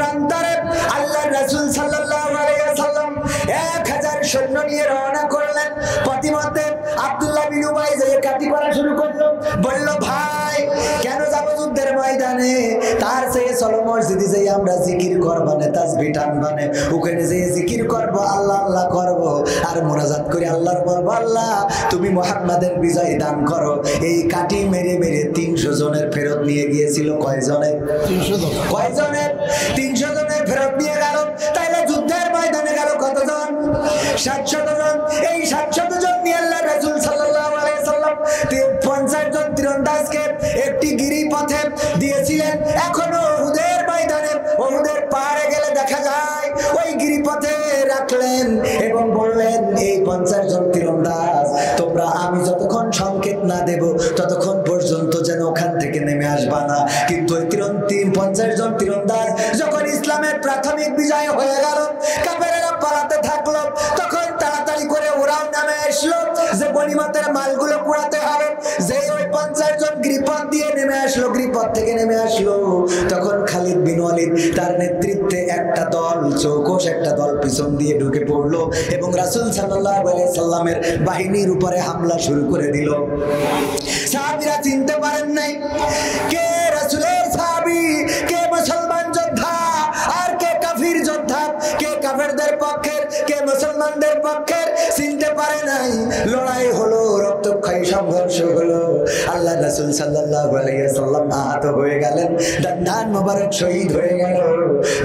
প্রান্তরে আল্লাহর রাসূল সাল্লাল্লাহু আলাইহি ওয়াসাল্লাম 1000 সৈন্য নিয়ে রওনা করলেন। পথিমধ্যে আব্দুল্লাহ বিন উবাই যে কাটি করা শুরু করলো, বলল ভাই কেন যাব যুদ্ধের ময়দানে, তার চেয়ে চলো মসজিদে যাই আমরা জিকির করবানে তাসবিহ টানবানে, ওখানে যেয়ে জিকির করব, আল্লাহ আল্লাহ করব আর মুনাজাত করে আল্লাহর বলব আল্লাহ তুমি মুহাম্মাদের বিজয় দান করো। এই কাটি মেরে মেরে 300 জনের ফেরত নিয়ে গিয়েছিল। কয়জনের? 300 জন। কয়জনের? 300 জনের ফেরত নিয়ে গেল। তাইলে যুদ্ধের ময়দানে গেল কতজন? 700 জন। এই 700 জন নিয়ে আল্লাহর রাসূল সাল্লাল্লাহু আলাইহি ওয়াসাল্লাম 50 জন তীরন্দাজকে একটি গিরিপথে দিয়েছিলেন। এখনো উহুদের ময়দানে, উহুদের পাহাড়ে গেলে দেখা যায় ওই গিরিপথে রাখলেন এবং বললেন এই 50 জন তীরন্দাজ তোমরা আমি যতক্ষণ সংকেত না দেব ততক্ষণ পর্যন্ত যেন ওখান থেকে নেমে আসবা না। কিন্তু ওই 50 জন তীরন্দাজ যখন ইসলামের প্রাথমিক বিজয় হয়ে গেল, কাফেরেরা পালাতে থাকলো, তখন তাড়াতাড়ি করে ওরাও নামে আসলো যে গনিমতের মালগুলো কুড়াতে হবে। যেই ওই 50 জন গিরিপথ দিয়ে নেমে আসলো, গিরিপথ থেকে নেমে আসলো, তখন খালিদ বিন ওয়ালিদ তার নেতৃত্বে একটা দল, চৌকস একটা দল পিছন দিয়ে ঢুকে পড়লো এবং রাসূল সাল্লাল্লাহু আলাইহি সাল্লামের বাহিনীর উপরে হামলা শুরু করে দিল। সাহাবীরা চিনতে পারেন নাই কে রাসূলের সাহাবী, কে মুসলমান যোদ্ধা আর কে কাফির যোদ্ধা, কে কাফেরদের পক্ষের কে মুসলমানদের পক্ষের, চিনতে পারে নাই। লড়াই হলো, রক্তক্ষয়ী সংঘর্ষ হলো। আল্লাহ রাসূল সাল্লাল্লাহু আলাইহি ওয়াসাল্লাম আহত হয়ে গেলেন, দান মোবারক শহীদ হয়ে গেল,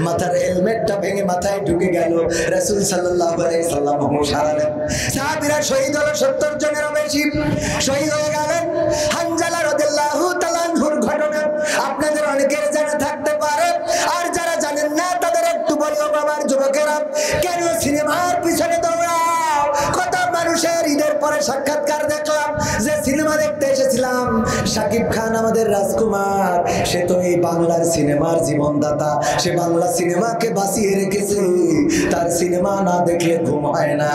মাথার হেলমেটটা ভেঙে মাথায় ঢুকে গেল। রাসূল সাল্লাল্লাহু আলাইহি ওয়াসাল্লাম হুঁশ হারালেন। সাহাবীরা শহীদ হলো 70 জনেরও বেশি শহীদ হয়ে গেলেন। হানজালা রাদিয়াল্লাহু তাআলা আনহুর ঘটনা আপনাদের অনেকের জানা থাকতে পারে, আর যারা জানেন না তাদের একটু বলি ও বাবার যুবকেরা, কেন সিনেমার পিছনে দৌড়াও? কত মানুষের ঈদের পরে সাক্ষাৎকার দেখলাম যে সিনেমা দেখতে এসেছিলাম, শাকিব খান আমাদের রাজকুমার, সে তো এই বাংলার সিনেমার জীবনদাতা, সে বাংলা সিনেমাকে বাঁচিয়ে রেখেছে, তার সিনেমা না দেখলে ঘুম হয় না।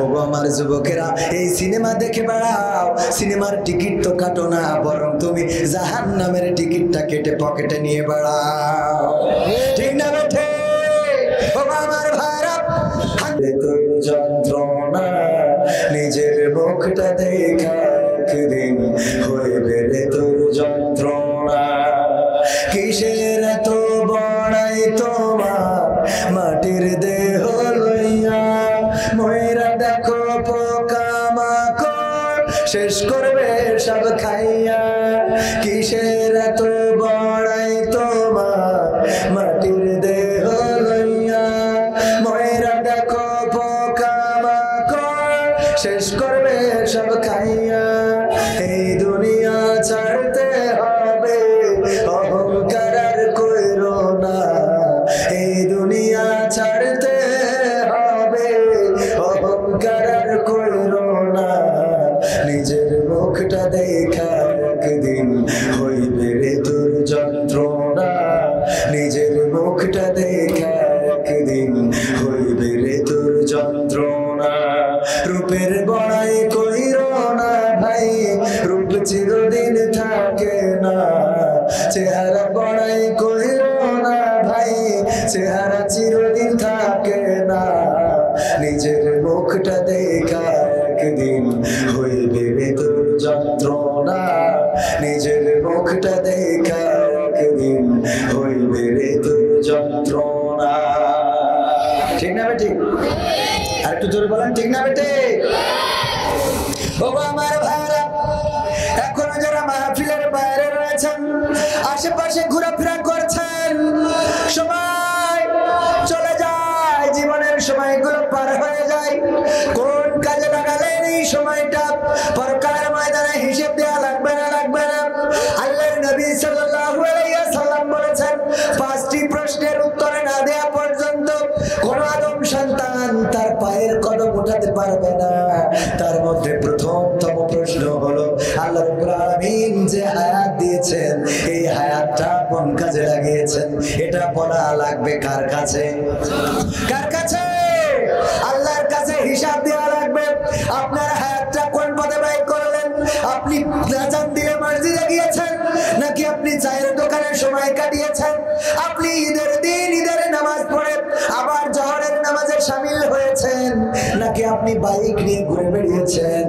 ওগো আমার যুবকেরা, এই সিনেমা দেখে বেড়াও, সিনেমার টিকিট তো কাটো না, বরং তুমি জাহান্নামের টিকিটটা কেটে পকেটে নিয়ে বেড়াও। ঠিক না বেঠে? ওগো আমার ভাইরা, তোর যন্ত্রণা নিজের মুখটা দেখা একদিন হইবে রে তোর যন্ত্রণা। কিসের এত বড়াই তোমার মাটির দেহ লইয়া, ময়রা দেখো পোকামাকড় শেষ করবে সব খাইয়া। কিসের এত বড়াই তোমার মাটির দেহ লইয়া, ময়রা দেখো পোকামাকড় শেষ করবে সব খাইয়া। এই দুনিয়া ছাড়তে হবে, অহংকার আর কইরো না, এই দুনিয়া ছাড়তে হবে, অহংকার আর কইরো না। নিজের মুখটা দেখা একদিন হইবে রে তোর যন্ত্রণা, নিজের মুখটা দেখা একদিন হইবে রে তোর যন্ত্রণা। রূপের বড়াই কইরো না ভাই, রূপ চিরদিন থাকে না, চেহারা বড়াই কইরো না ভাই, চেহারা চিরদিন থাকে না। নিজের মুখটা দেখা একদিন হইবে রে তোর যন্ত্রণা, নিজের মুখটা দেখা একদিন হইবে রে তোর যন্ত্রণা। ঠিক না বেটি? আর একটু জোরে বলেন, ঠিক না বেটি? ওগো আমার ভাইরা, এখনো যারা মাহফিলের বাইরে রয়েছেন, আশেপাশে ঘোরাফেরা করছেন, সময় চলে যায়, জীবনের সময়গুলো পার হয়ে যায়। কোন কাজে লাগালেন এই সময়টা? পরকালের ময়দানে হিসেব দেওয়া লাগবে না, লাগবে না। আল্লাহর নবী সাল্লাল্লাহু আলাইহি ওয়াসাল্লাম বলেছেন, 5টি প্রশ্নের উত্তর না দেওয়া পর্যন্ত কোন আদম সন্তান তার পায়ের কদম উঠাতে পারবে না। তার মধ্যে প্রথমতম প্রশ্ন হলো, আল্লাহ রাব্বুল আলামিন যে হায়াত দিয়েছেন, এই হায়াতটা কোন কাজে লাগিয়েছেন? এটা বলা লাগবে কার কাছে? কার কাছে? আল্লাহর কাছে হিসাব দেওয়া লাগবে। আপনার হায়াতটা কোন পথে ব্যয় করলেন? আপনি আযান দিয়ে মসজিদে গিয়েছেন, নাকি আপনি চায়ের দোকানে সময় কাটিয়েছেন? আপনি ঈদের দিন ঈদের বাইক নিয়ে ঘুরে বেরিয়েছেন,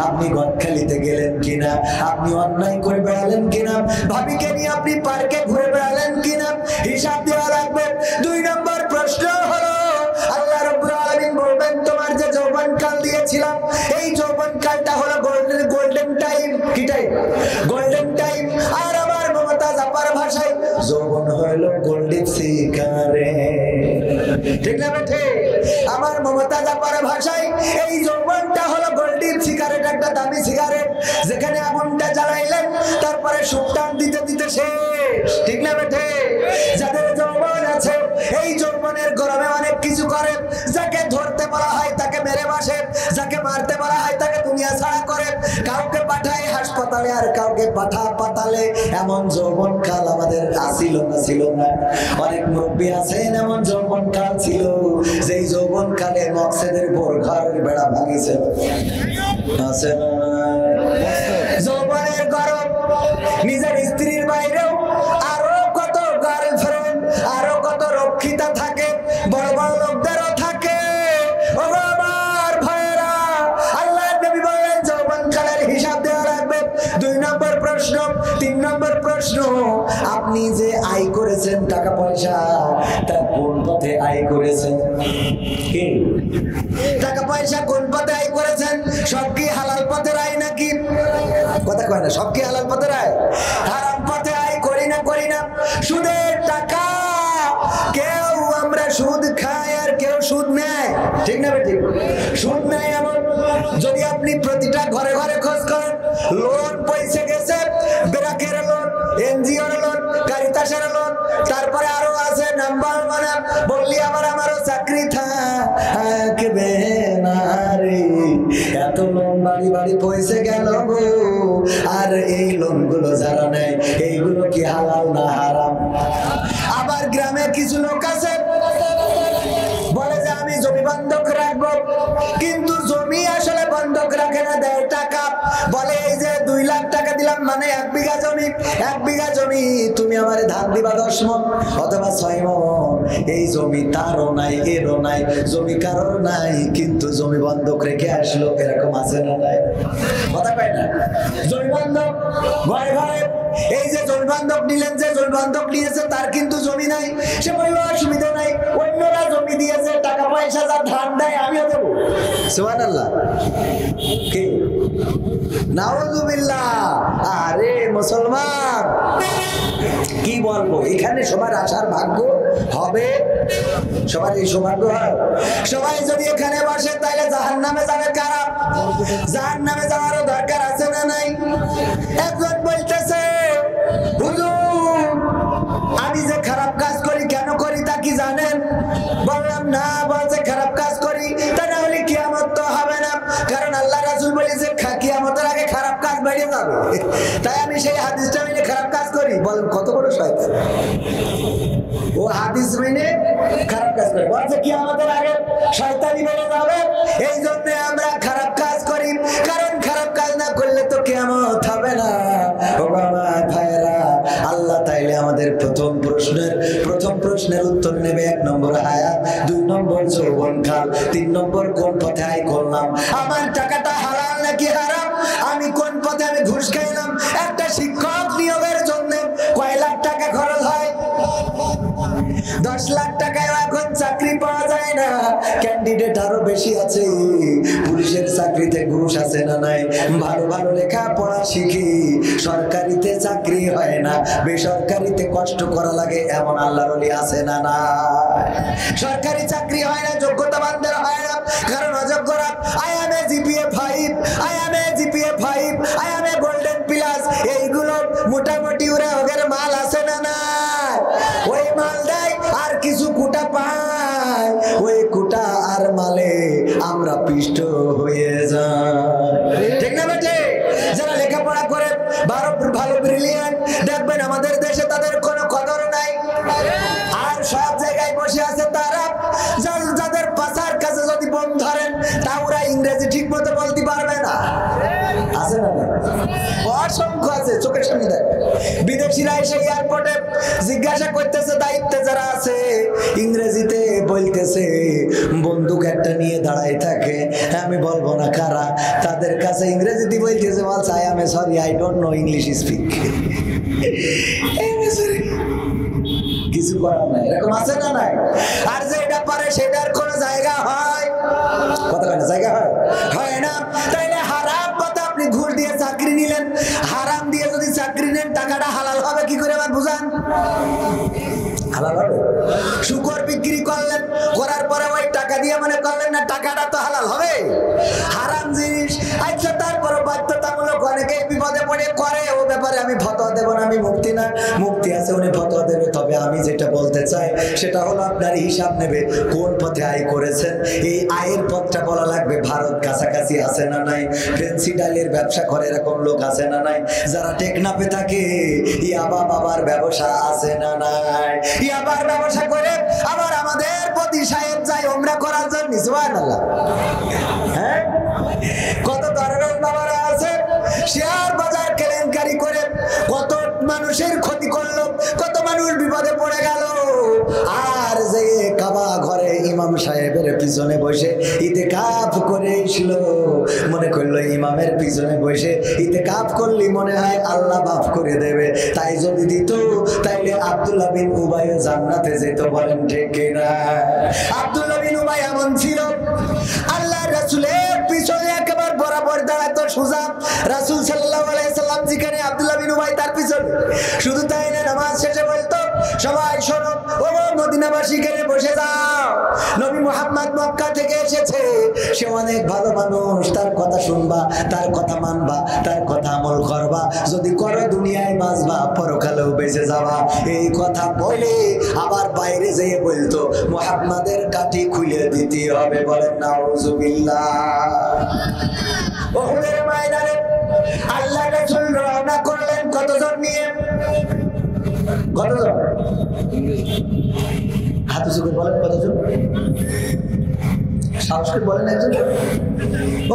আপনি গদখালিতে গেলেন কিনা, আপনি অন্যায় করে বেড়ালেন কিনা, ভাবিকে নিয়ে আপনি পার্কে ঘুরে বেড়ালেন কিনা, হিসাব দেওয়া লাগবে। 2 নম্বর প্রশ্ন হলো, আল্লাহ রাব্বুল আলামিন বলবেন তোমার যে যৌবনকাল দিয়েছিলাম এই যৌবনকালটা হলো গোল্ডেন টাইম। কি টাইম? Golden time. আর আমার মমতাজ আপার ভাষায় যৌবন হলো গোল্ডেন সিগারেট। ঠিক না বেঠে? আমার মমতাজ আপার ভাষায় এই যৌবনটা হলো গোল্ডেন সিগারেট, একটা দামি সিগারেট, যেখানে আগুনটা জ্বালাইলেন তারপরে সুটান দিতে দিতে শেষ। ঠিক না বেঠে? যাদের যৌবন আছে এই যৌবনের গরমে অনেক কিছু করে, যাকে ধরতে বলা হয় তাকে মেরে বসে, যাকে মারতে বলা হয় তাকে দুনিয়া ছাড়া করে, কাউকে পাঠায় হাসপাতালে আর কাউকে পাতালে। এমন যৌবন কাল আমাদের আসিল না, ছিল না? অনেক মুরব্বী আছেন এমন যৌবন কাল ছিল, যেই যৌবন কালে মকসেদের বোরখার বেড়া ভাঙিছে। আছে না? যৌবনের গরম নিজের স্ত্রীর বাইরেও আরো কত গার্লফ্রেন্ড, আরো কত রক্ষিতা থাকে, বড় বড় লোকদেরও থাকে। ও আমার ভাইয়েরা, আল্লাহ নবী বলেন যৌবনকালের হিসাব দেওয়া লাগবে। 2 নম্বর প্রশ্ন। 3 নম্বর প্রশ্ন, আপনি যে আয় করেছেন টাকা পয়সা, তা কোন পথে আয় করেছেন? কি টাকা পয়সা কোন পথে আয় করেছেন? সব কি হালাল পথের আয় নাকি? কথা কয় না, সব কি হালাল পথের আয়? হারাম পথে আয় করি না? সুদের টাকা, কেউ আমরা সুদ খাই আর কেউ সুদ নেয়। ঠিক না বেঠিক? সুদ নেয় এমন যদি আপনি প্রতিটা ঘরে ঘরে খোঁজ করেন, লোন পয়সা গেছে, ব্র্যাকের লোন, এনজিওর লোন, কারিতাসের লোন, তারপরে আরো আছে নাম্বার মানে বললি আমারও চাকরি থাকবে না রে, এত লোন বাড়ি বাড়ি পয়সা গেল গো। আর এই লোন গুলো যারা নেয় এইগুলো কি হালাল না হারাম? আবার গ্রামে কিছু লোক আছে বলে যে আমি জমি বন্ধক রাখবো, কিন্তু জমি আসলে বন্ধক রাখে না, দেয় টাকা। বলে এই যে 2 লাখ টাকা দিলাম মানে 1 বিঘা জমি, 1 বিঘা জমি তুমি আমার ধান দিবা 10 মণ অথবা 6 মণ। এই জমি তারও নাই, এরও নাই, জমি কারোর নাই, কিন্তু জমি বন্ধক রেখে আসলো। এরকম আছে না নাই? কথা কয় না? জমি বন্ধক ঘরে ঘরে। এই যে জমি বন্ধক নিলেন, যে জমি বন্ধক নিয়েছে তার কিন্তু জমি নাই, সে বলল অসুবিধা নাই, অন্যরা জমি দিয়েছে, টাকা পয়সা যা ধান দেয় আমিও দেবো। সুবহানাল্লাহ। কি নাউযুবিল্লাহ। আরে মুসলমান, কি বলবো, এখানে সবার আসার ভাগ্য হবে? সবার এই সৌভাগ্য হয়? সবাই যদি এখানে বসে তাহলে জাহান্নামে যাবে কারা? জাহান্নামে যাওয়ারও দরকার আছে না নাই? একজন বলতেছে হুজুর আমি যে খারাপ কাজ করি কেন করি তা কি জানেন? বললাম না। বলছে খারাপ কাজ করি, তা না হলে কিয়ামত তো হবে না, কারণ আল্লাহ রাসূল বলেছে কিয়ামতের আগে খারাপ কাজ বেরিয়ে যাবে, তাই আমি সেই হাদিসটা মেনে খারাপ কাজ করি। বলেন কত বড় শয়তান! ও হাদিস মেনে খারাপ কাজ করে, বলছে কিয়ামতের আগে শয়তানি বেরিয়ে যাবে, এই জন্য আমরা খারাপ কাজ করি, কারণ খারাপ কাজ না করলে তো কিয়ামত হবে না। ও বাবা ভাইরা, আল্লাহ তাইলে আমাদের প্রথম প্রশ্নের উত্তর নেবে। 1 নম্বর হায়াত, 2 নম্বর যৌবনকাল, 3 নম্বর কোন পথে আয় করলাম, আমার টাকাটা হালাল নাকি হারাম, আমি কোন পথে আমি ঘুষ খাইলাম। একটা শিক্ষক নিয়োগের জন্য কয় লাখ টাকা খরচ হয়? 10 লাখ টাকায় এখন চাকরি পাওয়া যায় না, ক্যান্ডিডেট আরো বেশি আছে। পুলিশের চাকরিতে ঘুষ আছে না নাই? ভালো ভালো লেখাপড়া শিখি সরকারিতে চাকরি হয় না, বেসরকারিতে কষ্ট করা লাগে, এমন আল্লাহর ওলি আছে না না? সরকারি চাকরি হয় না, যোগ্যতাবানদের হয় না, কারণ অযোগ্যরা I am a GPA 5, I am a GPA 5, I am a golden plus, এইগুলো মোটামুটি ওরা ওদের মাল আছে না না? ওই মাল দেয় আর কিছু কুটা পায়, ওই কুটা আর মালে আমরা পিষ্ট হয়ে যাই। ঠিক না বেটে? যারা লেখাপড়া করে ভালো ব্রিলিয়ান্ট, দেখবেন আমাদের দেশে তাদের কোনো কদর নাই, আর সব জায়গায় বসে আছে তারা যাদের পাশার কাছে যদি বোম ধরেন তা ওরা ইংরেজি ঠিক মতো বলতে পারবে না। আছে না? অসংখ্য আছে, চোখের সামনে দেখ। বিদেশিরা এসে এয়ারপোর্টে জিজ্ঞাসা করতেছে, দায়িত্বে যারা আছে ইংরেজিতে বলতেছে, বন্দুক একটা নিয়ে দাঁড়ায় থাকে, আমি বলবো না কারা, তাদের কাছে ইংরেজিতে বলতেছে, বলছে I am sorry I don't know English speak. কিছু করার নাই, এরকম আছে না নাই? আর যে এটা পারে সেটার কোন জায়গা হয়? কথা হয় না, জায়গা হয়? হয় না। তাইলে হারাম পথে আপনি ঘুষ দিয়ে চাকরি নিলেন, হারাম দিয়ে যদি চাকরি নেন টাকাটা হালাল হবে কি করে আমার বুঝান? হালাল হবে? শুকর বিক্রি করলেন, করার পরে ওই টাকা দিয়ে মনে করলেন না টাকাটা তো হালাল হবে? হারাম জিনিস। আচ্ছা, তারপরে বাধ্যতামূলক অনেকে বিপদে পড়ে করে, ও ব্যাপারে আমি ফতোয়া দেব না, আমি মুফতি না, মুফতি আছে উনি ফতোয়া দেবে। তবে আমি যেটা বলতে চাই সেটা হলো আপনার হিসাব নেবে কোন পথে আয় করেছেন। এই আয়ের পথটা বলা লাগবে ভারত কাছাকাছি আছে না নাই, ফেন্সি ডালের ব্যবসা করে এরকম লোক আছে না নাই, যারা টেকনাফে থাকে ইয়াবা বাবার ব্যবসা আছে না নাই, ইয়াবার ব্যবসা করে আবার আমাদের প্রতি সাহেব যায় ওমরা করার জন্য। সুবহানাল্লাহ। হ্যাঁ, কত ধরনের বাবারা আছে শেয়ার বাজার কেলেঙ্কারি করে কত মানুষের ক্ষতি করলো, কত মানুষ বিপদে পড়ে গেল। আর যে কাবা ঘরে ইমাম সাহেবের পিছনে বসে ইতিকাফ করে ছিল, মনে করলো ইমামের পিছনে বসে ইতিকাফ করলি মনে হয় আল্লাহ মাফ করে দেবে, তাই যদি দিত তাইলে আব্দুল্লাহ বিন উবাই জান্নাতে যেত। বলেন ঠিক কিনা? আব্দুল্লাহ বিন উবাই এমন ছিল, আল্লাহ রাসূলের পিছনে একেবারে বরাবর দাঁড়াতো সোজা। রাসূল সাল্লাল্লাহু আলাইহি সাল্লাম যেখানে আব্দুল্লাহ বিন উবাই তার পিছনে। শুধু তাই না, নামাজ শেষে বলতো সবাই শোনো, ও মদিনাবাসী কেন বসে যাও, নবী মুহাম্মদ মক্কা থেকে এসেছে, সে অনেক ভালো মানুষ, তার কথা শুনবা, তার কথা মানবা, তার কথা আমল করবা, যদি করো দুনিয়ায় বাঁচবা, পরকালেও বেঁচে যাবা। এই কথা বলে আবার বাইরে যেয়ে বলতো মুহাম্মাদের কাঠি খুলে দিতে হবে। বলেন নাউজুবিল্লাহ। উহুদের ময়দানে আল্লাহ রাসূল রওনা করলেন কতজন নিয়ে? কতজন? হাত উঁচু করে বলেন কতজন? সাহস করে বলেন একজন।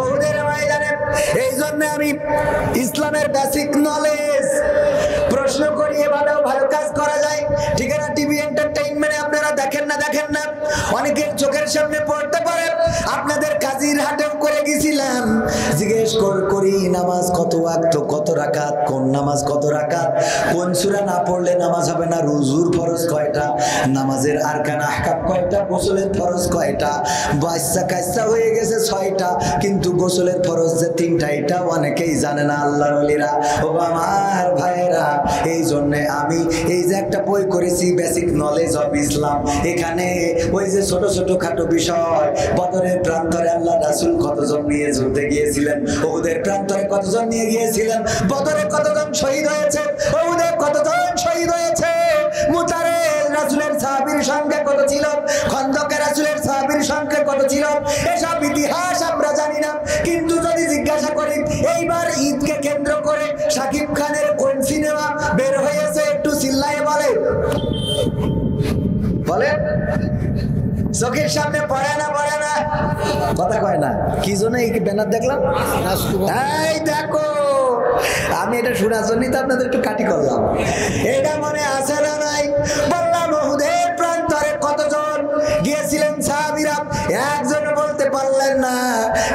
উহুদের ময়দানে এই জন্য আমি ইসলামের বেসিক নলেজ প্রশ্ন করি, ভালো ভালো কাজ করা যায়, ঠিক আছে? টিভি এন্টারটেইনমেন্টে আপনারা দেখেন না, অনেকের চোখের সামনে পড়তে পারে। আপনাদের কাজীর হাটেও করে গেছিলাম, জিজ্ঞেস করি নামাজ কত ওয়াক্ত, কত রাকাত, কোন নামাজ কত রাকাত, কোন সূরা না পড়লে নামাজ হবে না, রুজুর ফরজ কয়টা, নামাজের আরকান আহকাম কয়টা, গোসলের ফরজ কয়টা, বাচ্চা কাচ্চা হয়ে গেছে 6টা, কিন্তু গোসলের ফরজ যে 3টা এটা অনেকেই জানে না আল্লাহর ওলিরা। ও আমার ভাইরা, এই জন্য আমি এই যে একটা বই করেছি বেসিক নলেজ অফ ইসলাম, এখানে ওই যে ছোট ছোট খাটো বিষয়, বদরের প্রান্তরে আল্লাহ রাসূল কতজন নিয়ে যুদ্ধে গিয়েছিলেন, উহুদের প্রান্তরে কতজন নিয়ে গিয়েছিলেন, বদরে কতজন শহীদ হয়েছে, উহুদে কতজন শহীদ হয়েছে, মুতারে রাসূলের সাহাবীর সংখ্যা কত ছিল, খন্দকে রাসূলের সাহাবীর সংখ্যা কত ছিল, এসব ইতিহাস আমরা জানি না। কিন্তু যদি জিজ্ঞাসা করি এইবার ঈদকে কেন্দ্র করে শাকিব খানের কোন সিনেমা বের হয়েছে, একটু চিল্লায়ে বলে চোখের সামনে পড়ে না কথা কয় না, কি জন্য এই ব্যানার দেখলাম? এই দেখো, আমি এটা শোনার জন্যই তো আপনাদের একটু কাটি করলাম। এটা মনে আছে না নাই? বললাম উহুদের প্রান্তরে কতজন গিয়েছিলেন সাহাবীরা, একজন বলতে পারলেন না।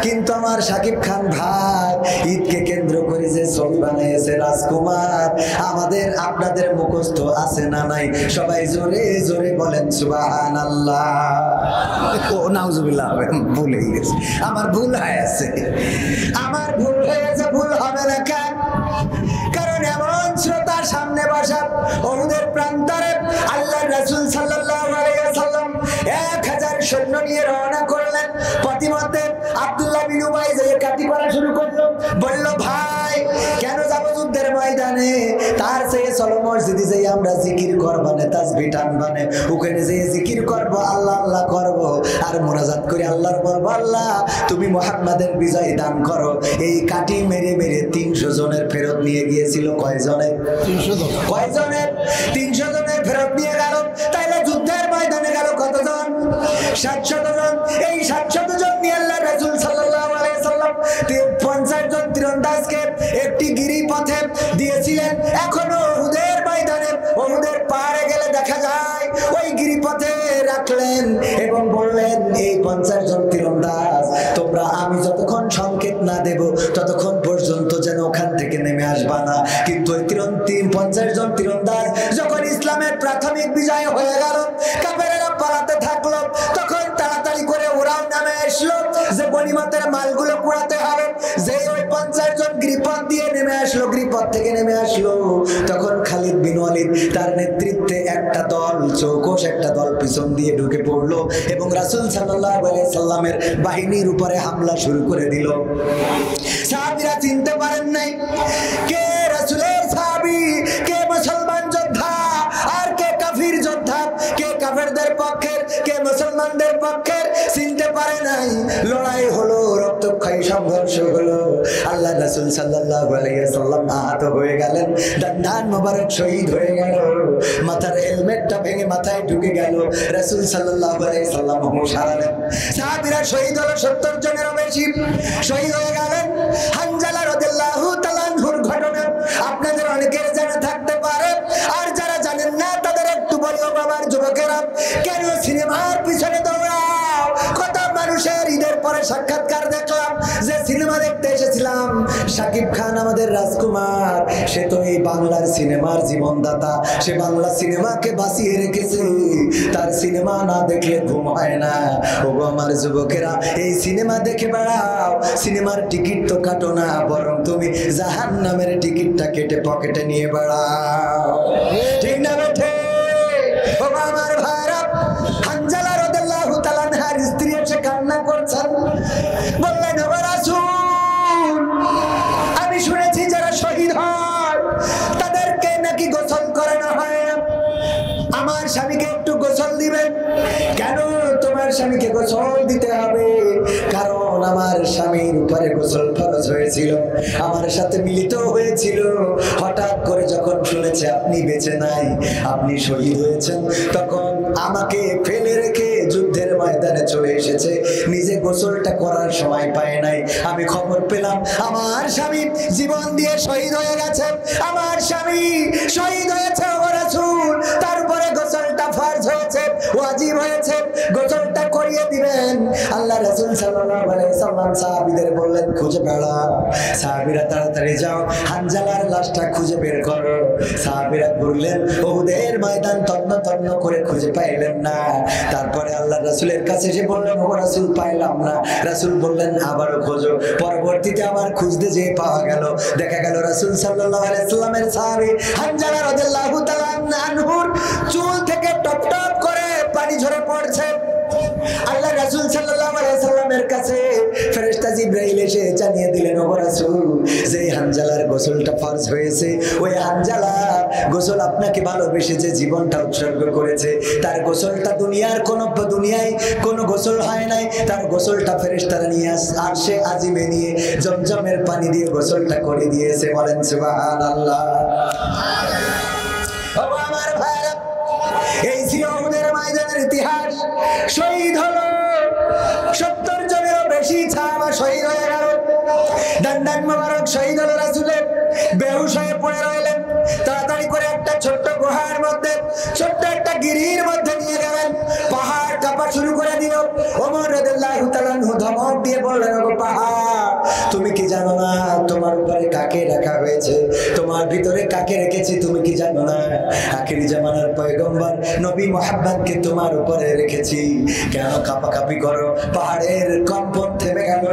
কিন্তু আমার শাকিব খান ভাই ঈদকে কেন্দ্র করে যে ছবি বানিয়েছে রাজকুমার, আমাদের আপনাদের মুখস্থ আছে না নাই? সবাই জোরে জোরে বলেন সুবহানাল্লাহ। ও নাউজুবিল্লাহ, ভুল হয়ে গেছে, আমার ভুল হয়েছে, ভুল হবে না কেন? কারণ এমন শ্রোতার সামনে বসা উহুদের প্রান্তরে আল্লাহ রাসূল সাল্লাল্লাহু আলাইহি ওয়াসাল্লাম 1000 সৈন্য নিয়ে রওনা করলেন। পথিমধ্যে আব্দুল্লাহ বিন উবাই যে কাটি করা শুরু করলো, বলল ভাই কেন যাবো যুদ্ধের ময়দানে, তার চেয়ে চলো মসজিদে যাই আমরা জিকির করব, তাসবিহ টানবানে, ওখানে যে জিকির করব, আল্লাহ আল্লাহ করব, আর মোনাজাত করে আল্লাহর বলবো আল্লাহ তুমি মুহাম্মাদের বিজয় দান করো। এই কাটি মেরে 300 জনের ফেরত নিয়ে গিয়েছিল। কয়জনের? 300 জনের ফেরত নিয়ে গেল। তাইলে যুদ্ধের ময়দানে গেল কতজন? 700 জন। এই 700 জন নিয়ে আল্লাহ রাসূল সাল্লাল্লাহু আলাইহি ওয়াসাল্লাম 50 জন তীরন্দাজকে একটি গিরিপথে দিয়েছিলেন। এখনো উহুদের ময়দানে, উহুদের পাহাড়ে গেলে দেখা যায় ওই গিরিপথে রাখলেন এবং বললেন এই 50 জন তীরন্দাজ তোমরা আমি না দেব ততক্ষণ পর্যন্ত যেন ওখান থেকে নেমে আসবা না। কিন্তু ওই 50 জন তীরন্দাজ যখন ইসলামের প্রাথমিক বিজয় হয়ে গেল, কাফেরেরা পালাতে থাকলো, তখন তাড়াতাড়ি করে ওরাও নামে আসলো যে গনিমতের মালগুলো কুড়াতে হবে। যে ওই 50 জন গিরিপথ দিয়ে নেমে আসলো, গিরিপথ থেকে নেমে আসলো, তখন খালিদ বিন ওয়ালিদ তার নেতৃত্বে একটা দল, চৌকস একটা দল পিছন দিয়ে ঢুকে পড়লো এবং রাসূল সাল্লাল্লাহু আলাইহি সাল্লামের বাহিনীর উপরে হামলা শুরু করে দিল। সাহাবীরা চিনতে পারেন নাই কে রাসূলের সাহাবী, কে মুসলমান যোদ্ধা আর কে কাফির যোদ্ধা, কে কাফেরদের পক্ষের কে মুসলমানদের পক্ষের, চিনতে পারে নাই। লড়াই হলো, রক্তক্ষয়ী সংঘর্ষ হলো। আল্লাহ রাসূল সাল্লাল্লাহু আলাইহি সাল্লাম আহত হয়ে গেলেন, ডান মোবারক শহীদ হয়ে গেল, মাথার হেলমেটটা ভেঙে মাথায় ঢুকে গেল। রাসূল সাল্লাল্লাহু আলাইহি সাল্লাম হুঁশ হারালেন। সাহাবীরা শহীদ হলো 70 জনেরও বেশি শহীদ হয়ে গেলেন। হানজালা রাদিয়াল্লাহু তাআলা আনহুর ঘটনা আপনাদের অনেকের জানা থাকতে পারে, আর যারা জানেন না তাদের একটু বলিও বাবার যুবকেরা, কেন সিনেমার পিছনে দৌড়াও? কত মানুষের ঈদের পরে সাক্ষাৎকার দেখলাম যে সিনেমা দেখতে এসেছিলাম, শাকিব খান আমাদের রাজকুমার, সে তো এই বাংলার সিনেমার জীবনদাতা, সে বাংলা সিনেমাকে বাঁচিয়ে রেখেছে, তার সিনেমা না দেখলে ঘুম হয় না। ওগো আমার যুবকেরা, এই সিনেমা দেখে বেড়াও, সিনেমার টিকিট তো কাটো না, বরং তুমি জাহান্নামের টিকিটটা কেটে পকেটে নিয়ে বেড়াও। ঠিক না বেঠে? ওগো আমার ভাইরা, হানজালা রাদিয়াল্লাহু তাআলা আনহার স্ত্রী এসে কান্না করছেন, বললেন ওগো রাসূল, আমি শুনেছি যারা শহীদ হয় তাদেরকে নাকি গোসল করানো হয় না, আমার স্বামীকে একটু গোসল দিবেন। কেন তোমার স্বামীকে গোসল দিতে হবে? কারণ আমার স্বামীর উপরে গোসল ফরজ হয়েছিল, আমার সাথে মিলিত হয়েছিল, হঠাৎ করে যখন শুনেছে আপনি বেঁচে নাই, আপনি শহীদ হয়েছেন, তখন আমাকে ফেলে রেখে যুদ্ধের ময়দানে চলে এসেছে, নিজে গোসলটা করার সময় পায় নাই। আমি খবর পেলাম আমার স্বামী জীবন দিয়ে শহীদ হয়ে গেছে, আমার স্বামী শহীদ হয়েছে ও রাসূল, তার উপরে গোসলটা ফরজ হয়েছে, ওয়াজিব হয়েছে, গোসলটা করিয়ে দিবেন। আল্লাহ রাসূল সাল্লাল্লাহু আলাইহি সাল্লাম সাহাবীদের বললেন, খুঁজে বেড়াও। সাহাবীরা তাড়াতাড়ি যাও, হানজালার লাশটা খুঁজে বের করো। সাহাবীরা ঘুরলেন, উহুদের ময়দান তন্ন তন্ন করে খুঁজে পাইলেন না। তারপরে আল্লাহ রাসূলের কাছে এসে বললেন, ও রাসূল পাইলাম না। রাসূল বললেন, আবারও খোঁজো। পরবর্তীতে আবার খুঁজতে যেয়ে পাওয়া গেল, দেখা গেল রাসূল সাল্লাল্লাহু আলাইহি সাল্লামের সাহাবী হানজালা রাদিয়াল্লাহু তাআলা আনহুর চুল থেকে টপ টপ করে পানি ঝরে পড়ছে। আল্লাহ রাসূল সাল্লাল্লাহু আলাইহি সাল্লামের কাছে ফেরেশতা জিবরাইল এসে জানিয়ে দিলেন, ও রাসূল, যে হানজালার গোসলটা ফরজ হয়েছে, ওই হানজালা গোসল আপনাকে ভালোবেসে যে জীবনটা উৎসর্গ করেছে, তার গোসলটা দুনিয়ায় কোনো গোসল হয় নাই, তার গোসলটা ফেরেশতারা নিয়ে আসে আজিমে নিয়ে জমজমের পানি দিয়ে গোসলটা করে দিয়েছে। বলেন সুবহানাল্লাহ। আমার ভাইরা, এই ছিল উহুদের ময়দানের ইতিহাস। শহীদ হলো 70 জনেরও বেশি সাহাবা শহীদ হয়ে গেল। ডান্ডান মোবারক শহীদ হলো রাসূলের, বেহুশ হয়ে পড়ে রইলেন। তাড়াতাড়ি করে একটা ছোট্ট গুহার মধ্যে, ছোট্ট একটা গিরির মধ্যে নিয়ে গেলেন, পাহাড় কাঁপা শুরু করে দিল। ওমর রাদিয়াল্লাহু তাআলা ধমক দিয়ে বললেন, ও পাহাড়, তুমি কি জানো না তোমার উপরে কাকে রাখা হয়েছে, তোমার ভিতরে কাকে রেখেছি তুমি কি জানো না? আখিরি জামানার পয়গম্বর নবী মুহাম্মদকে তোমার উপরে রেখেছি, কেন কাঁপাকাঁপি করো? পাহাড়ের কম্পন থেমে গেল।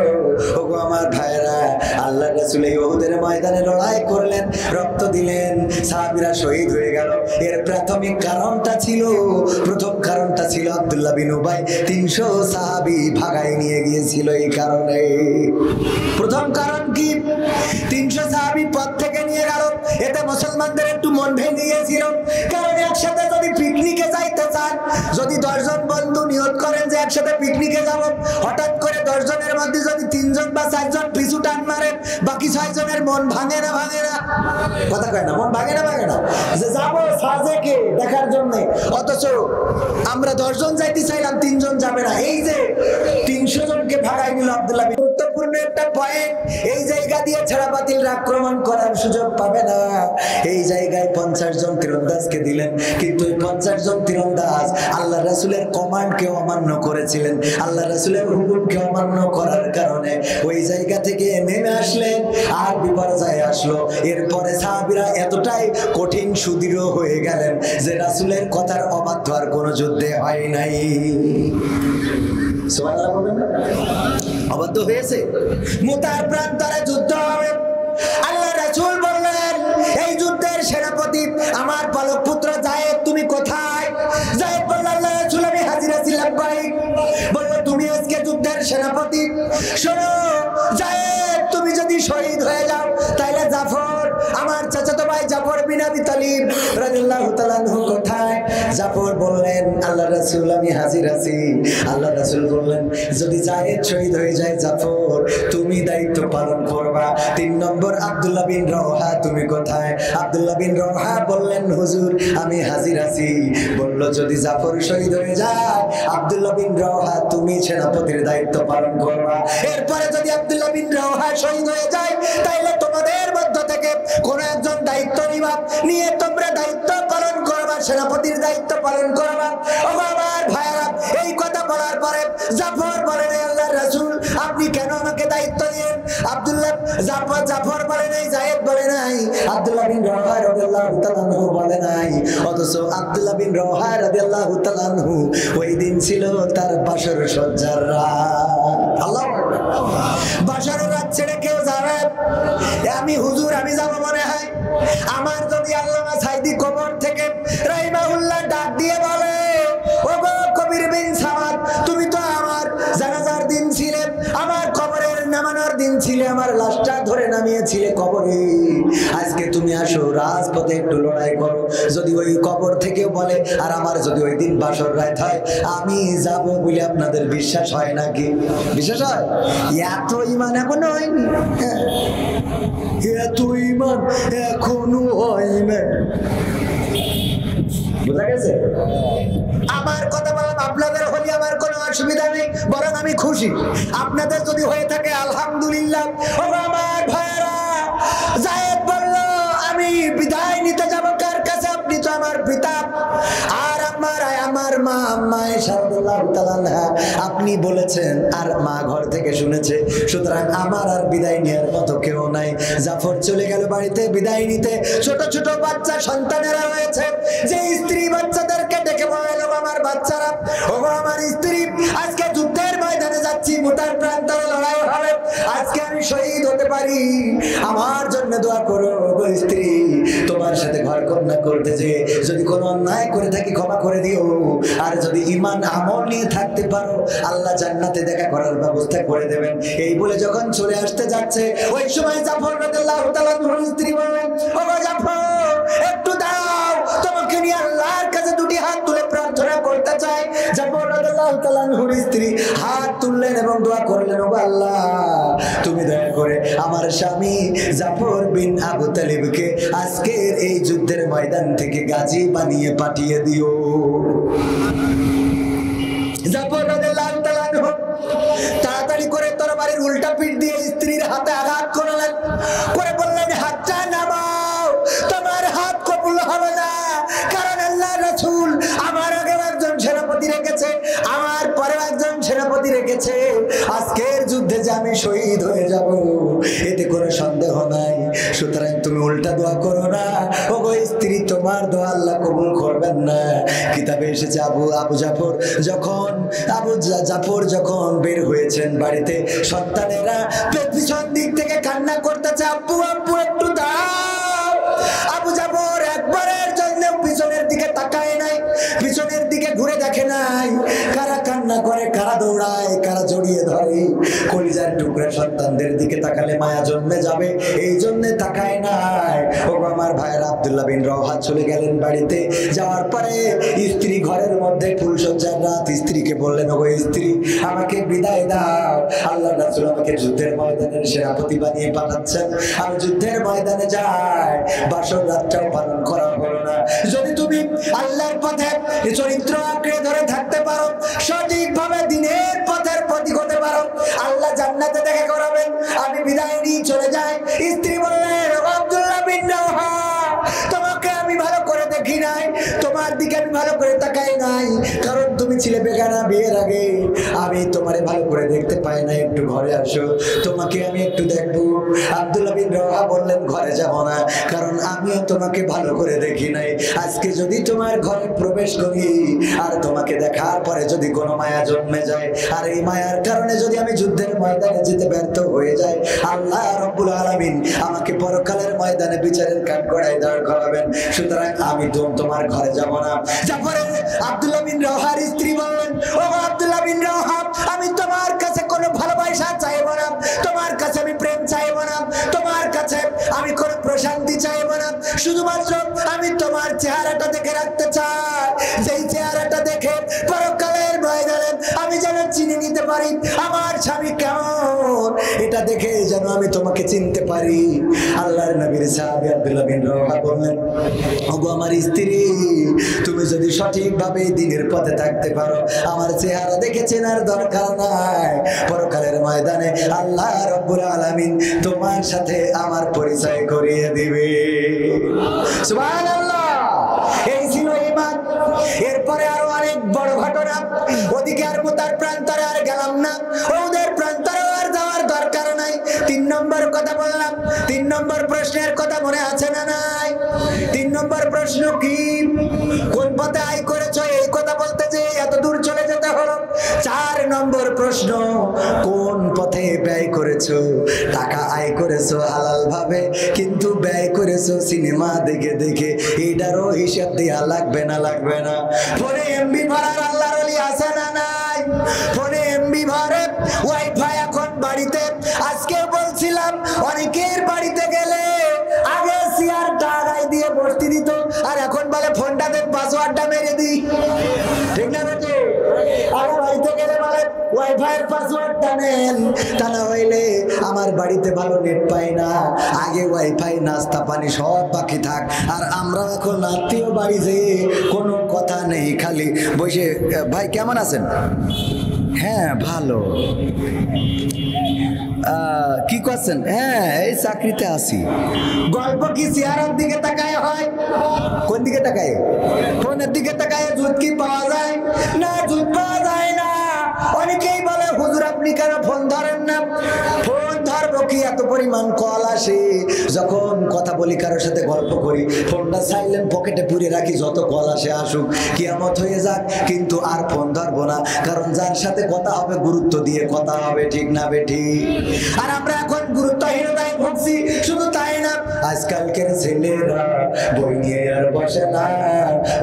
ওগো আমার ভাইরা, আল্লাহ রাসূল এই উহুদের ময়দানে লড়াই করলেন, রক্ত দিলেন, সাহাবীরা শহীদ হয়ে গেল। এর প্রাথমিক কারণটা ছিল, প্রথম কারণটা ছিল আব্দুল্লাহ বিন উবাই 300 সাহাবী ভাগায় নিয়ে গিয়েছিল। এই কারণে প্রথম কারণ কি? 300 সাহাবী পথ থেকে নিয়ে গেল, এতে মুসলমানদের একটু মন ভেঙে গিয়েছিল। কারণ একসাথে যদি পিকনিকে যাইতে চান, যদি 10 জন বন্ধু নিয়ত করেন যে একসাথে পিকনিকে যাব, হঠাৎ করে 10 জনের মধ্যে যদি 3 জন বা 4 জন পিছু টান মারে, বাকি 6 জনের মন ভাঙে না? কথা কয় না? মন ভাঙে না যে যাবো সাজেকে দেখার জন্য, অথচ আমরা 10 জন যাইতে চাইলাম, 3 জন যাবে না। এই যে 300 জনকে ভাগাই নিল আব্দুল্লাহ। গুরুত্বপূর্ণ একটা পয়েন্ট, এই জায়গা দিয়ে ছাড়া বাতিল আক্রমণ করার সুযোগ পাবে না। এই জায়গায় 50 জন তীরন্দাজকে দিলেন, কিন্তু ওই 50 জন তীরন্দাজ আল্লাহ রাসূলের কমান্ডকে অমান্য করেছিলেন। আল্লাহ রাসূলের হুকুমকে অমান্য করার কারণে ওই জায়গা থেকে নেমে আসলেন, আর বিপর্যয় আসলো। এরপরে সাহাবীরা এতটাই কঠিন সুদৃঢ় হয়ে গেলেন যে রাসূলের কথার অবাধ্য আর কোনো যুদ্ধে হয় নাই। সুবহানাল্লাহ বলবেন না? অবাধ্য হয়েছে। মুতার প্রান্তরে যুদ্ধ হবে। আল্লাহ রাসূল বললেন, এই যুদ্ধের সেনাপতি আমার পালক পুত্র যায়েদ, তুমি কোথায়? যায়েদ বলল, আল্লাহ রাসূল আমি হাজির আছি। লাব্বাইক। বলল, তুমি আজকে যুদ্ধের সেনাপতি? শোনো যায়েদ, তুমি যদি শহীদ হয়ে যাও তাহলে জাফর, আমার চাচাতো ভাই জাফর বিন আবি তালিব রাদিয়াল্লাহু তাআলা আনহু কোথায়? জাফর বললেন, আল্লাহ রাসূল আমি হাজির আছি। আল্লাহ রাসূল বললেন, যদি যায়েদ শহীদ হয়ে যায় জাফর, তুমি দায়িত্ব পালন করবা। 3 নম্বর আব্দুল্লাহ বিন রওহা, তুমি কোথায়? আব্দুল্লাহ বিন রওহা বললেন, হুজুর আমি হাজির আছি। বলল, যদি জাফর শহীদ হয়ে যায় আব্দুল্লাহ বিন রওহা তুমি সেনাপতির দায়িত্ব পালন করবা। এরপরে যদি আব্দুল্লাহ বিন রওহা শহীদ হয়ে যায় তাহলে তোমাদের মধ্য থেকে কোন একজন দায়িত্ব নিবা, নিয়ে তোমরা দায়িত্ব পালন করবা, সেনাপতির দায়িত্ব পালন করবা। ও আমার ভাইরা, এই কথা বলার পরে জাফর বলেন, আল্লাহর রাসূল আপনি কেন আমাকে দায়িত্ব দিলেন? আব্দুল্লাহ জাফর বলে নাই, যায়েদ বলে নাই, আব্দুল্লাহ বিন রওহা রাদিয়াল্লাহু তাআলা আনহু বলে নাই। অথচ আব্দুল্লাহ বিন রওহা রাদিয়াল্লাহু তাআলা আনহু ওই দিন ছিল তার বাসর সজ্জার রাত। আল্লাহু আকবার। বাসরের রাত ছেড়ে কেউ যাবে? আমি হুজুর আমি যাব মনে হয়। আমার যদি আল্লামা সাইদি কবর থেকে রাহিমাহুল্লাহ ডাক দিয়ে বলে, ওগো কবির বিন সামাদ, তুমি তো আমার জানাজার দিন ছিলে, আমার কবরের নামানোর দিন ছিলে, আমার লাশটা ধরে নামিয়েছিলে কবরে, আজকে তুমি আসো রাজপথে একটু লড়াই করো। যদি ওই কবর থেকেও বলে আর আমার যদি ওই দিন বাসর রাত হয় আমি যাব বলে আপনাদের বিশ্বাস হয় নাকি? বিশ্বাস হয়? এত ঈমান এখনো হয়নি, এত ঈমান এখনো হয় না। বুঝা গেছে? আমার কথা বললাম, আপনাদের হলে আমার কোনো অসুবিধা নেই, বরং আমি খুশি। আপনাদের যদি হয়ে থাকে আলহামদুলিল্লাহ। ও আমার ভাইরা, যায়েদ বলল, আমি বিদায় নিতে যাব কার কাছে? আপনি তো আমার পিতা, আর আমার মা আম্মা আয়েশা রাদিয়াল্লাহু তাআলা আনহা, আপনি বলেছেন আর মা ঘর থেকে শুনেছে, সুতরাং আমার আর বিদায় নেওয়ার মতো কেউ নাই। জাফর চলে গেল বাড়িতে বিদায় নিতে। ছোট ছোট বাচ্চা সন্তানেরা রয়েছে, যে স্ত্রী বাচ্চাদেরকে ডেকে বলল, আমার বাচ্চারা, ও আমার স্ত্রী, আজকে যুদ্ধের ময়দানে যাচ্ছি, মুতার প্রান্তরে লড়াই হবে, আজকে আমি শহীদ হতে পারি, আমার জন্য দোয়া করো গো স্ত্রী। তোমার সাথে ঘর কন্যা করতে যে যদি কোনো অন্যায় করে থাকি ক্ষমা করে দিও, আর যদি ঈমান আমল নিয়ে থাকতে পারো আল্লাহ জান্নাতে দেখা করার ব্যবস্থা করে দেবেন। এই বলে যখন চলে আসতে যাচ্ছে, ওই সময় জাফর রাদিয়াল্লাহু তাআলা আনহুর স্ত্রী বললেন, ও জাফর একটু দাও, তোমাকে নিয়ে আল্লাহর কাছে দুটি হাত তুলে প্রার্থনা করতে চাই। জাফর রাদিয়াল্লাহু তাআলা আনহুর স্ত্রী হাত তুললেন এবং দোয়া করলেন, ও আল্লাহ তুমি দয়া করে আমার স্বামী জাফর বিন আবু তালিবকে আজকের এই যুদ্ধের ময়দান থেকে গাজী বানিয়ে পাঠিয়ে দিও। জাফর রাদিয়াল্লাহু তাআলা আনহু তাড়াতাড়ি করে তরবারির উল্টা পিঠ দিয়ে স্ত্রীর হাতে আঘাত করলেন, করে বললেন, হাতটা নামাও, তোমার হাত কবুল হবে না, কারণ আল্লাহর রাসূল আমার আগে একজন সেনাপতি রেখেছে, আমার পরে একজন সেনাপতি রেখেছে, আজকের যুদ্ধে যে আমি শহীদ হয়ে যাব এতে কোনো সন্দেহ নাই, সুতরাং তুমি উল্টা দোয়া করো না। ও গো স্ত্রী, তোমার দোয়া আল্লাহ কবুল করবেন না। কিতাবে এসেছে আবু জাফর যখন বের হয়েছেন বাড়িতে, সন্তানেরা পিছন দিক থেকে কান্না করতেছে, আব্বু আব্বু একটু দাও। আবু জাফর একবারের জন্য পিছনের দিকে তাকায় নাই, পিছনের দিকে ঘুরে দেখে নাই, কারা কান্না করে, কারা দৌড়ায়, কারা জড়িয়ে ধরে। কলিজার টুকরা সন্তানদের দিকে তাকালে মায়া জন্মে যাবে, এই জন্য তাকায় নাই। ও আমার ভাইয়েরা, আব্দুল্লাহ বিন রওহা চলে গেলেন বাড়িতে। যাওয়ার পরে স্ত্রী ঘরের মধ্যে ফুলসজ্জার রাত, স্ত্রীকে বললেন, ও স্ত্রী আমাকে বিদায় দাও, আল্লাহর রাসূল আমাকে যুদ্ধের ময়দানের সেনাপতি বানিয়ে পাঠাচ্ছেন, আমি যুদ্ধের ময়দানে যাই, বাসর রাতটাও পালন করা হলো না। যদি তুমি আল্লাহর পথে চরিত্র আঁকড়ে ধরে থাকতে পারো, সঠিকভাবে দিনের পথের প্রতীক হতে পারো, আল্লাহ জান্নাতে দেখা করাবে। না বিয়ের আগে আমি তোমারে ভালো করে দেখতে পাই না, একটু ঘরে আসো, তোমাকে আমি একটু দেখবো। আব্দুল্লাহ বিন রওহা বললেন ঘরে যাব না, কারণ আমিও তোমাকে ভালো করে দেখি নাই। আজকে যদি তোমার ঘরে প্রবেশ করি আর তোমাকে দেখার পরে যদি কোনো মায়া জন্মে যায়, আর এই মায়ার কারণে যদি আমি যুদ্ধের ময়দানে যেতে ব্যর্থ হয়ে যাই, আল্লাহ রাব্বুল আলামিন আমাকে পরকালের ময়দানে বিচারের কাঠগড়ায় দাঁড় করাবেন। সুতরাং আমি তোমার ঘরে যাব না। জাফর আব্দুল্লাহ বিন রওহার স্ত্রী বলেন, ও আব্দুল্লাহ বিন রওহা, আমি তোমার কাছে কোনো ভালোবাসা চাইবো না, তোমার কাছে আমি প্রেম চাইবো না, তোমার কাছে আমি কোনো প্রশান্তি চাইবো না, শুধুমাত্র আমি তোমার চেহারাটা দেখে রাখতে চাই, যেই চেহারাটা দেখে পরকালের ময়দানে আমি যেন চিনে নিতে পারি আমার স্বামী কেমন, এটা দেখে যেন আমি তোমাকে চিনতে পারি। আল্লাহর নবীর সাহাবী আব্দুল্লাহ বিন রওহা বললেন, ওগো আমার স্ত্রী, তুমি যদি সঠিকভাবে দ্বীনের পথে থাকতে পারো, আমার চেহারা দেখে চেনার দরকার নাই, পরকালের ময়দানে আল্লাহ রাব্বুল আলামিন তোমার সাথে আমার পরিচয় করিয়ে দিবে। সুবহানাল্লাহ। এই ছিল ঈমান। এরপরে আরো অনেক বড় ঘটনা, ওদিকে আর মুতার প্রান্তরে আর গেলাম না, ওদের প্রান্তরে আর যাওয়ার দরকার নাই। 3 নম্বর কথা বললাম। 3 নম্বর প্রশ্নের কথা মনে আছে না নাই? 3 নম্বর প্রশ্ন কি? কোন পথে আয় করেছো, এই কথা বলতে যে এত দূর চলে যেতে হলো। 4 নম্বর প্রশ্ন, কোন পথে ব্যয় করেছো? টাকা আয় করেছো হালাল ভাবে, কিন্তু ব্যয় করেছো সিনেমা দেখে দেখে, এটারও হিসাব দেয়া লাগবে না? লাগবে না? ফোনে এমবি ভরার আল্লাহর ওলি আছে না নাই? ফোনে এমবি ভরে, ওয়াইফাই এখন বাড়িতে। আজকে বলছিলাম অনেকের বাড়িতে গেলে আগে চেয়ারটা আগায় দিয়ে বসতে দিত, আর এখন বলে ফোনটাতে পাসওয়ার্ডটা মেরে দিই। ঠিক না বেটে? আগে বাড়িতে গেলে বলে ওয়াইফাইয়ের পাসওয়ার্ডটা নেন, তা না হইলে আমার বাড়িতে ভালো নেট পাই না। আগে ওয়াইফাই, নাস্তা পানি সব বাকি থাক, আর আমরা এখন আত্মীয় বাড়ি যেয়ে কোনো কথা নেই, খালি বসে ভাই কেমন আছেন? হ্যাঁ ভালো। কি করছেন? হ্যাঁ এই চাকরিতে আছি। গল্প কি চেহারার দিকে তাকায় হয়? কোন দিকে তাকায়? ফোনের দিকে তাকায় দুধ কি পাওয়া যায়? না, দুধ পাওয়া যায় না। অনেকেই বলে হুজুর আপনি কেন ফোন ধরেন না? ফোন ধরবো কি, এত পরিমাণ কল আসে, যখন কথা বলি কারোর সাথে গল্প করি ফোনটা সাইলেন্ট পকেটে পুরে রাখি, যত কল আসে আসুক, কিয়ামত হয়ে যাক, কিন্তু আর ফোন ধরবো না, কারণ যার সাথে কথা হবে গুরুত্ব দিয়ে কথা হবে। ঠিক না বেঠি? আর আমরা এখন গুরুত্বহীনতায় ভুগছি। শুধু তাই না, আজকালকের ছেলেরা বই নিয়ে আর বসে না,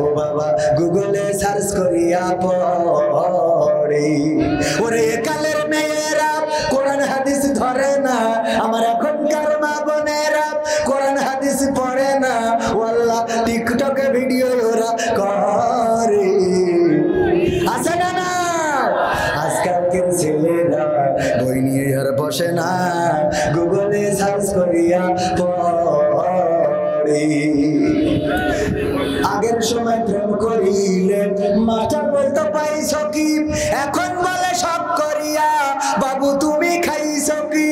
ও বাবা গুগলে সার্চ করিয়া পড়ে। ওরে কালের মেয়েরা কোরআন হাদিস ধরে না, আমার এখনকার মা বোনেরা কোরআন হাদিস পড়ে না, ওয়াল্লাহ টিকটকে ভিডিও ওরা করে। আছে না না? আজকালকের ছেলেরা বই নিয়ে আর বসে না, গুগলে সার্চ করিয়া পড়ে। আগের সময় প্রেম করিলে মাস্টার বলতো পাইছ কি, এখন বলে সব করিয়া বাবু তুমি খাইছ কি?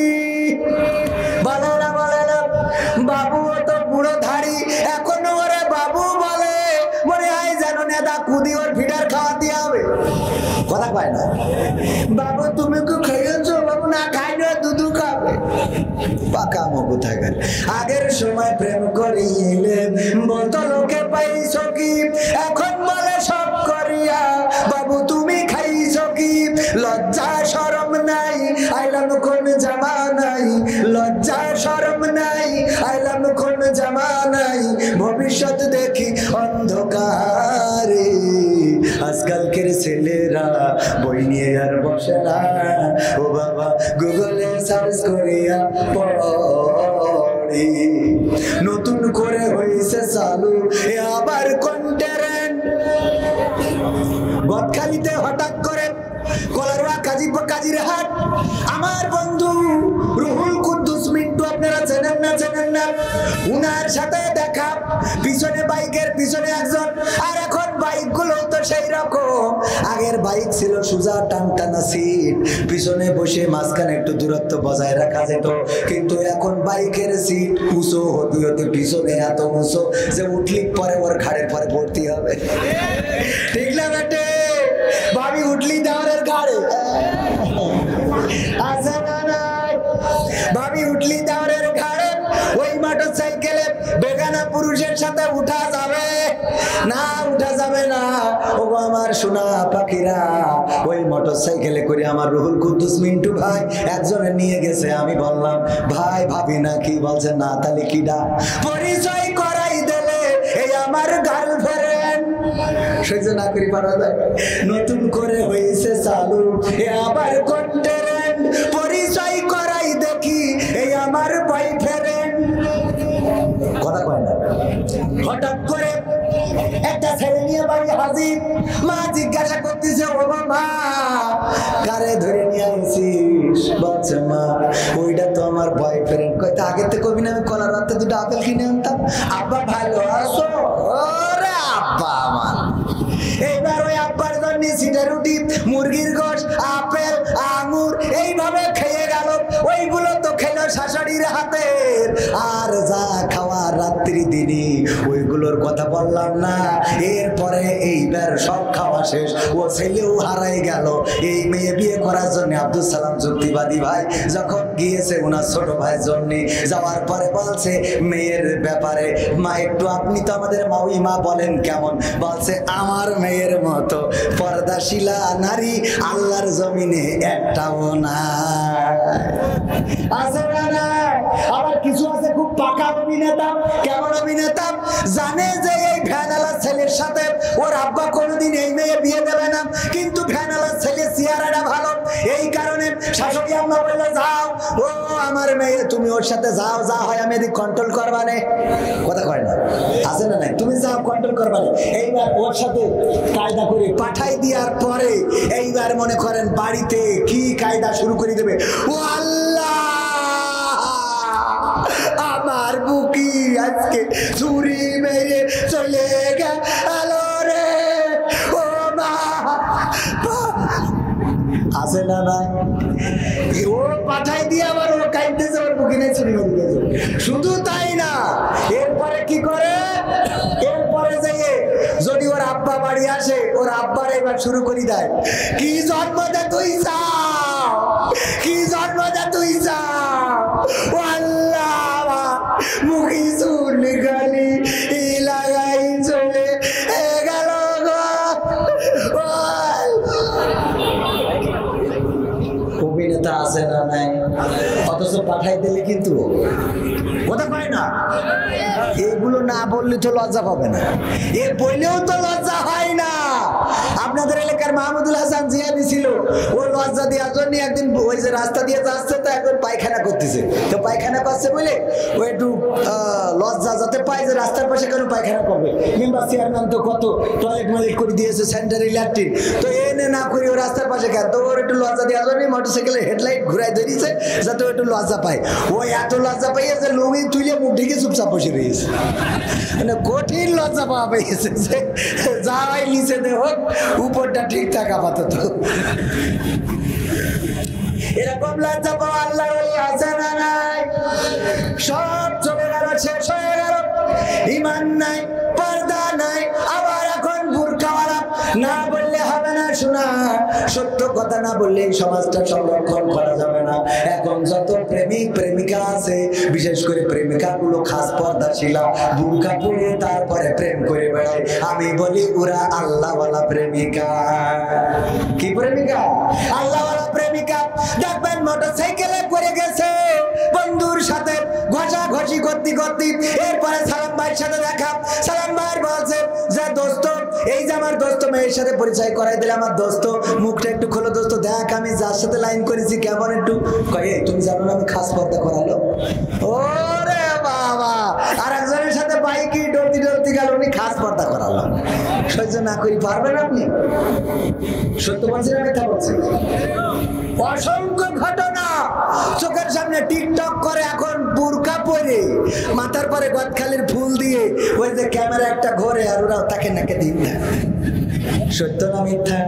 বলে না, বলে না। বাবু তো বুড়ো ধাড়ি, এখনো ওরে বাবু বলে, মনে হয় যেন নেতা কুদি ওর ফিডার খাওয়াতে হবে। কথা পায় না। বাবু তুমি কি খাইয়েছো? বাবু না খাইলে দুধু খাবে। পাকা মগু থাকে। আগের সময় প্রেম করিলে বলতো লোকে পাইছ কি, এখন বলে সব করিয়া বাবু তুমি খাইছ কি? লজ্জা শরম নাই, আইলাম কোন জামানাই, লজ্জা শরম নাই, আইলাম কোন জামানাই, ভবিষ্যৎ দেখি অন্ধকারে। আজকালকের ছেলেরা বই নিয়ে আর বসে না, ও বাবা গুগলে সার্চ করিয়া পড়ে। নতুন করে হয়েছে চালু এ আবার কন্টেন্ট। গদখালিতে হঠাৎ করে কলারোয়া কাজিরহাট আমার বন্ধু রুহুল কুদ্দুস মিন্টু, আপনারা চেনেন না? চেনেন না? উনার সাথে দেখা, পিছনে বাইকের পিছনে একজন, আর এখন বাইক গুলো তো সেই রকম। আগের বাইক ছিল সোজা টানটানা সিট, পিছনে বসে মাঝখানে একটু দূরত্ব বজায় রাখা যেত, কিন্তু এখন বাইকের সিট উঁচু হতে হতে পিছনে এত উঁচু যে উঠলি পরে ওর ঘাড়ের পরে ভর্তি হবে। ঠিক না বেটে? ভাবি উঠলি দেওয়ারের ঘাড়ে আছে না নাই? ভাবি উঠলি দেওয়ারের ঘাড়ে ওই মোটর সাইকেলে বেগানা পুরুষের সাথে উঠা যাবে না? উঠা যাবে না। ও আমার সোনা পাখিরা, ওই মোটর সাইকেলে করে আমার রুহুল কুদ্দুস মিন্টু ভাই একজনে নিয়ে গেছে। আমি বললাম ভাই ভাবি না কি? বলছে না। তাহলে কিডা? পরিচয় করাই দিলে এই আমার গার্লফ্রেন্ড। সহ্য না করি পারা যায়? নতুন করে হয়েছে চালু এ আবার কন্টেন্ট। পরিচয় করাই দেখি এই আমার বয়ফ্রেন্ড। কথা কয় না। হঠাৎ করে একটা ছেলে নিয়ে বাড়ি হাজির। মা জিজ্ঞাসা করতেছে ও মা কারে ধরে নিয়ে আইছিস? বলছে মা ওইটা তো আমার বয়ফ্রেন্ড। কইতে আগে তো কবি না আমি কলার রাতে দুটো আপেল কিনে আনতাম। আব্বা ভালো আছো? ওরে আব্বা আমার। এইবার ওই আব্বার জন্য সিটা রুটি, মুরগির গোশ, আপেল, আঙুর এইভাবে খেয়ে গেল। ওইগুলো তো খেলো শাশুড়ির হাতের। আর যা খাওয়া রাত্রি দিনই ওইগুলোর কথা বললাম না। এরপরে এইবার সব খাওয়া শেষ। ও ছেলেও হারাই গেল। এই মেয়ে বিয়ে করার জন্য আব্দুল সালাম যুক্তিবাদী ভাই যখন গিয়েছে ওনার ছোট ভাইয়ের জন্য, যাওয়ার পরে বলছে মেয়ের ব্যাপারে মা একটু আপনি তো আমাদের মাউই মা বলেন কেমন? বলছে আমার মেয়ের মতো পর্দাশীলা নারী আল্লাহর জমিনে একটাও না। আছে না? আবার কিছু আছে খুব পাকা অভিনেতা। কেমন অভিনেতা? জানে যে এই ভ্যানালা ছেলের সাথে ওর আব্বা কোনোদিন এই মেয়ে বিয়ে দেবে না, কিন্তু ভ্যানালা ছেলে চেহারাটা ভালো। এই কারণে শাশুড়ি আম্মা বললো যাও ও আমার মেয়ে তুমি ওর সাথে যাও, যা হয় আমি এদিক কন্ট্রোল করবানে। কথা কয় না? আছে না নাই? তুমি যাও কন্ট্রোল করবানে। এইবার ওর সাথে কায়দা করে পাঠাই দেওয়ার পরে এইবার মনে করেন বাড়িতে কি কায়দা শুরু করে দেবে। ও আল্লাহ আমার বুকি আজকে চুরি মেরে চলে গেল রে। ও মা আছে না নাই? ও পাঠাই দিয়ে আবার ও কাইতেছে ওর বুকি নেই চুরি মেরে গেছে। শুধু তাই না, এরপরে কি করে? এরপরে যেয়ে যদি ওর আব্বা বাড়ি আসে ওর আব্বার এবার শুরু করে দেয় কি জন্ম দে তুই চাও, কি জন্ম দে তুই চাও। ও আল্লাহ মুখি চুর নিকালি লাগাই চলে গেল গো। অভিনেতা আছে না নাই? অথচ পাঠাই দিলে কিন্তু কথা কয় না। এগুলো না বললে তো লজ্জা পাবে না, এ বললেও তো লজ্জা হয় না। আপনাদের এলাকার মাহমুদুল হাসান জিয়াদি ছিল, ও লজ্জা দেওয়ার জন্য একদিন ওই যে রাস্তা দিয়ে যাচ্ছে তো এখন পায়খানা করতেছে, তো পায়খানা করছে বলে ও একটু লজ্জা যাতে পায় যে রাস্তার পাশে কেন পায়খানা করবে। মেম্বার চেয়ারম্যান তো কত টয়লেট মালিক করে দিয়েছে, স্যানিটারি ল্যাট্রিন, তো এনে না করি ও রাস্তার পাশে কেন, তো ওর একটু লজ্জা দেওয়ার জন্য মোটরসাইকেলের হেডলাইট ঘুরাই ধরিয়েছে যাতে ও একটু লজ্জা পায়। ও এত লজ্জা পাইয়ে যে লুঙ্গি তুলে মুখ ঢেকে চুপচাপ বসে রয়েছে, মানে কঠিন লজ্জা পাওয়া পেয়েছে যে যাওয়াই নিচে দে হোক উপরটা ঠিক থাকা আপাতত। এরকম লজ্জা পাওয়া আল্লাহর ওলি আছে না নাই? সব চলে গেল, শেষ হয়ে গেল। ঈমান নাই, পর্দা নাই, আবার এখন বুরকাওয়ালা। না বললে হবে না শোনা, সত্য কথা না বললে এই সমাজটা সংরক্ষণ করা যাবে না। এখন যত প্রেমিক প্রেমিকা আছে, বিশেষ করে প্রেমিকা গুলো খাস পর্দাশীলা, বুরকা পরে তারপরে প্রেম করে বেড়ায়। আমি বলি ওরা আল্লাহওয়ালা প্রেমিকা। কি প্রেমিকা? আল্লাহওয়ালা প্রেমিকা। দেখবেন মোটরসাইকেলে করে গেছে বন্ধুর সাথে ঘষাঘষি করতে করতে, এরপরে সালাম ভাইয়ের সাথে দেখা। সালাম ভাইয়ের বলছে যে দোস্ত, এই যে আমার দোস্ত মেয়ের সাথে পরিচয় করাই দিলে, আমার দোস্ত মুখটা একটু খোলো দোস্ত, দেখ আমি যার সাথে লাইন করেছি কেমন একটু। কয়ে তুমি জানো না আমি খাস পর্দা করালো। ওরে বাবা, আর একজনের সাথে বাইকে ডলতি ডলতি গেল, উনি খাস পর্দা করালো। সহ্য না করি পারবেন আপনি? সত্য বলছি না মিথ্যা বলছি? অসংখ্য ঘটনা চোখের সামনে। টিকটক করে এখন বুরকা পরে, মাথার পরে গদখালির ফুল দিয়ে, ওই যে ক্যামেরা একটা ঘোরে আর ওরা তাকে নাকে দিন না। সত্য না মিথ্যা?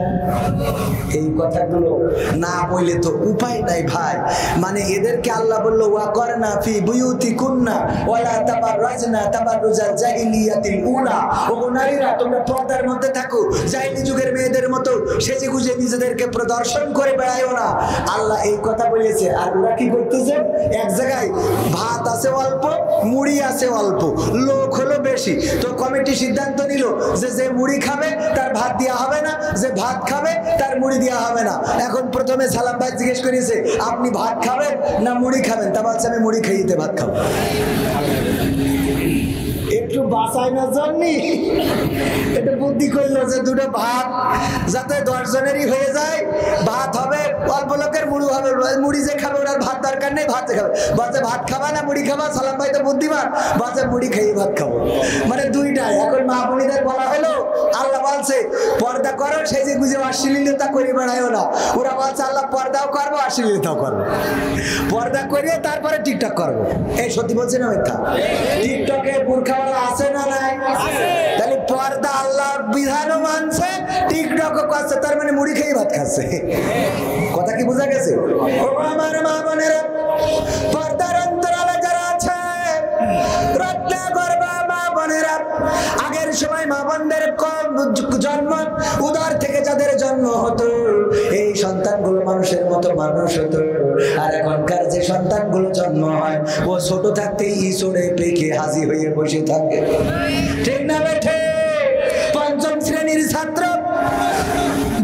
এই কথাগুলো না বললে তো উপায় নাই ভাই। মানে এদেরকে আল্লাহ বললো ওয়া করনা ফি বুয়ুতিকুন্না ওয়ালা তাবাররাজনা তাবাররুজাল জাহিলিয়াতিল উলা। ও নারীরা তোমরা পর্দার মধ্যে থাকো, জাহিলি যুগের মেয়েদের মতো সেজে গুজে নিজেদেরকে প্রদর্শন করে বেড়ায়ও না। আল্লাহ এই কথা বলেছে। আর ওরা কি করতেছে? এক জায়গায় ভাত আছে অল্প, মুড়ি আছে অল্প, লোক হলো বেশি, তো কমিটি সিদ্ধান্ত নিল যে যে মুড়ি খাবে তার ভাত দেওয়া হবে না, যে ভাত খাবে তার মুড়ি দেওয়া হবে না। এখন প্রথমে সালাম ভাই জিজ্ঞেস করেছে আপনি ভাত খাবেন না মুড়ি খাবেন? তা বলছে আমি মুড়ি খাইতে ভাত খাবো। একটু বাঁচাই না জন্যি একটু বুদ্ধি করলো যে দুটো ভাত যাতে 10 জনেরই হয়ে যায়, ভাত হবে অল্প লোকের, মুড়ি হবে, মুড়ি যে খাবে ওরা ভাত দরকার নেই, ভাত খাবে। বলছে ভাত খাবা না মুড়ি খাবা? সালাম ভাই তো বুদ্ধিমান, বলছে মুড়ি খেয়ে ভাত খাবো। মানে দুইটাই। এখন মা বোনিদের বলা হলো আল্লাহ বলছে পর্দা করো, সেই যে গুজে অশ্লীলতা করে বেড়ায়ও না। ওরা বলছে আল্লাহ পর্দাও করবো অশ্লীলতাও করবো, পর্দা করিয়ে তারপরে টিকটক করবো। এই সত্যি বলছে না মিথ্যা? টিকটকে বুরখাওয়ালা আছে না নাই? তাহলে পর্দা আল্লাহর বিধানও মানছে, টিকটকও করছে, তার মানে মুড়ি খেয়ে ভাত খাচ্ছে। কথা কি বোঝা গেছে? ও আমার মা বোনেরা, পর্দার অন্তরালে যারা আছে রত্না গর্ভা মা বোনেরা, আগের সময় মা বোনদের জন্ম উদর থেকে যাদের জন্ম হতো এই সন্তানগুলো মানুষের মতো মানুষ হতো। আর এখনকার যে সন্তানগুলো জন্ম হয় ও ছোট থাকতেই ইসরে পেকে হাজির হয়ে বসে থাকে। ঠিক না বেঠে? 5ম শ্রেণীর ছাত্র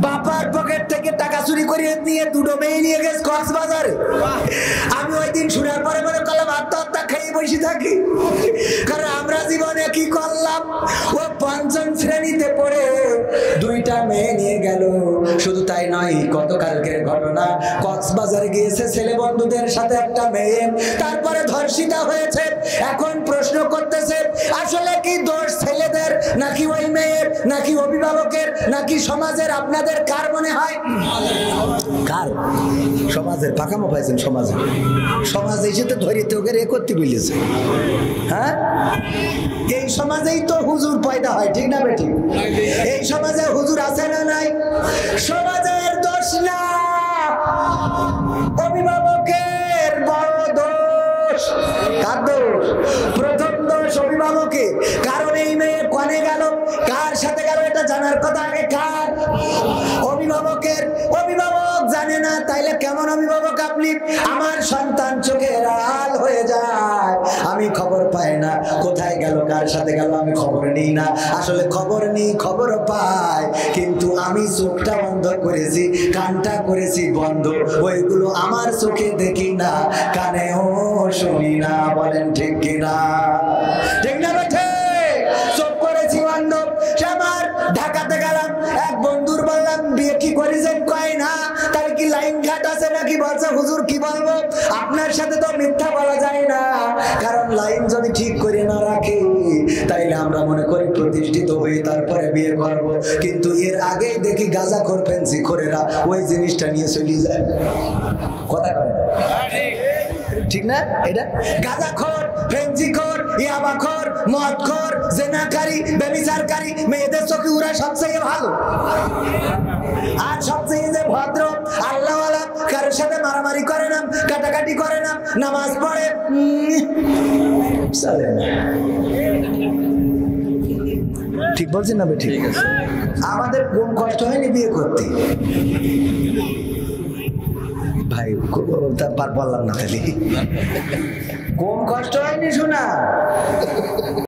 বাবার পকেট থেকে টাকা চুরি করে নিয়ে দুটো মেয়ে নিয়ে গেছে কক্সবাজারে। আমি ওই দিন শোনার পরে মনে করলাম আত্মহত্যা খেয়ে বসে থাকি, কারণ আমরা জীবনে কি করলাম। ও 5ম শ্রেণীতে পড়ে 2টা মেয়ে নিয়ে গেল। শুধু তাই নয়, গতকালকের ঘটনা, কক্সবাজারে গিয়েছে ছেলে বন্ধুদের সাথে একটা মেয়ে, তারপরে ধর্ষিতা হয়েছে। এখন প্রশ্ন করতেছে আসলে কি দোষ ছেলেদের নাকি ওই মেয়ের নাকি অভিভাবকের নাকি সমাজের? আপনাদের কার মনে হয়? কার? সমাজের। পাকামো পাইছেন সমাজের। সমাজ এসে তো ধরিতে ওকে রে করতে বলেছে। হ্যাঁ, এই সমাজেই তো হুজুর পয়দা হয়, ঠিক না বেঠিক? এই সমাজে হুজুর আছে না নাই? সমাজের দোষ না, অভিভাবকের বড় দোষ। কার দোষ? প্রথম দোষ অভিভাবকের। কারণ এই মেয়ে কনে গেল, কার সাথে গেল, এটা জানার কথা আগে কার? অভিভাবকের। অভিভাবক জানে না, তাইলে কেমন অভিভাবক আপনি? আমার সন্তান চোখের আড়াল হয়ে যায়, আমি খবর পাই না, কোথায় গেল কার সাথে গেল আমি খবর নিই না। আসলে খবর নিই, খবর পাই, কিন্তু আমি চোখটা বন্ধ করেছি, কানটা করেছি বন্ধ, ওইগুলো আমার চোখে দেখি না, কানেও শুনি না। বলেন ঠিক কিনা? ঠিক না বেঠে? চোখ করেছি বন্ধ। আমার ঢাকাতে গেলাম, এক বন্ধুর বললাম বিয়ে কি করেছেন? কয় না। তার কি লাইন ঘাট আছে নাকি? বলছে হুজুর কি বলবো, আপনার সাথে তো মিথ্যা বলা যায় না, কারণ লাইন যদি ঠিক করে না রাখি তাইলে আমরা মনে করি প্রতিষ্ঠিত হয়ে তারপরে বিয়ে করব, কিন্তু এর আগেই দেখি গাঁজাখোর ফেন্সিখোরেরা ওই জিনিসটা নিয়ে চলে যায়। কথা কয় না? ঠিক না? এটা গাঁজাখোর, ফেন্সিখোর, ইয়াবাখোর, মদখোর, জেনাকারী, ব্যভিচারকারী মেয়েদের চোখে ওরা সবচেয়ে ভালো। আর সবচেয়ে যে ভদ্র আল্লাহওয়ালা, কারোর সাথে মারামারি করে না, কাটাকাটি করে না, নামাজ পড়ে চলে না। ঠিক বলছেন না? ঠিক আছে। আমাদের কম কষ্ট হয়নি বিয়ে করতে ভাই, বললাম না খালি কম কষ্ট হয়নি শোনা।